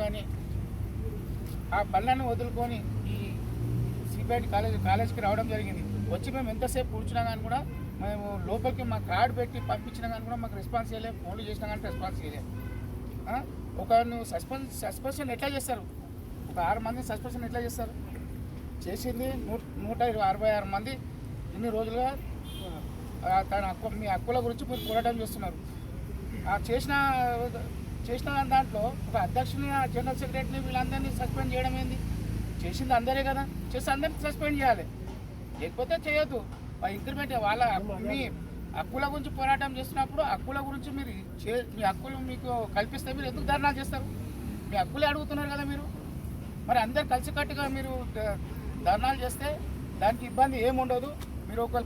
కానీ ఆ పనులను వదులుకొని ఈ సిబిఐటి కాలేజీకి రావడం జరిగింది. వచ్చి మేము ఎంతసేపు కూర్చున్నా కానీ కూడా మేము లోపలికి మా కార్డు పెట్టి పంపించినా కానీ కూడా మాకు రెస్పాన్స్ చేయలేదు. ఫోన్లు చేసినా కానీ రెస్పాన్స్ చేయలేదు. ఒక నువ్వు సస్పెన్షన్ ఎట్లా చేస్తారు? ఒక 6 మందిని సస్పెన్షన్ ఎట్లా చేస్తారు? చేసింది 166 మంది ఇన్ని రోజులుగా మీ హక్కుల గురించి మీరు పోరాటం చేస్తున్నారు. చేసిన దాంట్లో ఒక అధ్యక్షుని, జనరల్ సెక్రటరీని వీళ్ళందరినీ సస్పెండ్ చేయడం ఏంది? చేసింది అందరే కదా, చేసి అందరినీ సస్పెండ్ చేయాలి. లేకపోతే చేయొద్దు. ఇంక్రిమెంట్ వాళ్ళ మీ హక్కుల గురించి పోరాటం చేస్తున్నప్పుడు హక్కుల గురించి మీరు మీ హక్కులు మీకు కల్పిస్తే మీరు ఎందుకు ధర్నాలు చేస్తారు? మీ హక్కులే అడుగుతున్నారు కదా మీరు. మరి అందరు కలిసికట్టుగా మీరు ధర్నాలు చేస్తే దానికి ఇబ్బంది ఏముండదు. మీరు ఒకరి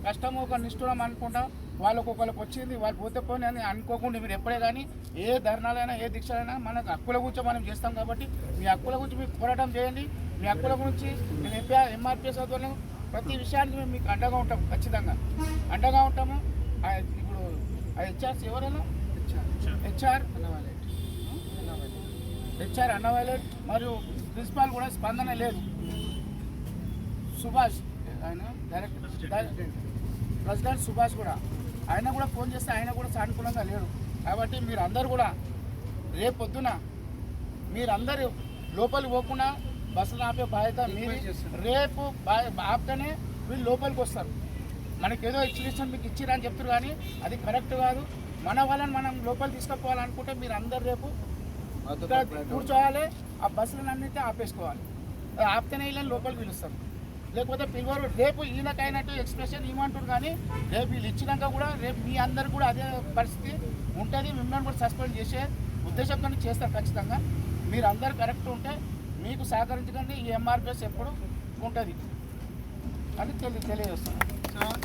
కష్టం ఒక నిష్ఠూరం అనుకుంటాం, వాళ్ళకి వచ్చింది వాళ్ళు పోతే పోని అని అనుకోకుండా మీరు ఎప్పుడే కానీ ఏ ధర్నాలైనా ఏ దీక్షలైనా మనకు హక్కుల గురించి మనం చేస్తాం. కాబట్టి మీ హక్కుల గురించి మీకు పోరాటం చేయండి. మీ హక్కుల గురించి నేను ఎంఆర్పిఎస్ ఆధ్వర్యంలో ప్రతి విషయానికి మేము మీకు అండగా ఉంటాం, ఖచ్చితంగా అండగా ఉంటాము. ఇప్పుడు హెచ్ఆర్స్ ఎవరైనా హెచ్ఆర్ అన్నవాలెట్ మరియు ప్రిన్సిపాల్ కూడా స్పందన లేదు. సుభాష్ ఆయన ప్రెసిడెంట్ సుభాష్ కూడా ఆయన కూడా ఫోన్ చేస్తే ఆయన కూడా సానుకూలంగా లేడు. కాబట్టి మీరు అందరూ కూడా రేపొద్దున మీరందరూ లోపలికి పోకుండా బస్సులు ఆపే బాధ్యత మీరు. రేపు ఆపితేనే వీళ్ళు లోపలికి వస్తారు. మనకేదో ఇచ్చిన మీకు ఇచ్చిరని చెప్తారు కానీ అది కరెక్ట్ కాదు. మన వాళ్ళని మనం లోపలికి తీసుకుపోవాలనుకుంటే మీరు అందరు రేపు కూర్చోవాలి. ఆ బస్సులన్నింటినీ ఆపేసుకోవాలి. ఆపితేనే వీళ్ళని లోపలికి పిలుస్తారు. లేకపోతే పిలువరు. రేపు ఈయనకైనట్టు ఎక్స్ప్రెషన్ ఇవ్వమంటారు కానీ రేపు వీళ్ళు ఇచ్చినాక కూడా రేపు మీ అందరు కూడా అదే పరిస్థితి ఉంటుంది. మిమ్మల్ని కూడా సస్పెండ్ చేసే ఉద్దేశంతో చేస్తారు ఖచ్చితంగా. మీరు అందరు కరెక్ట్ ఉంటే మీకు సహకరించకండి. ఈ ఎంఆర్పిఎస్ ఎప్పుడు ఉంటుంది అని తెలియజేస్తున్నాను.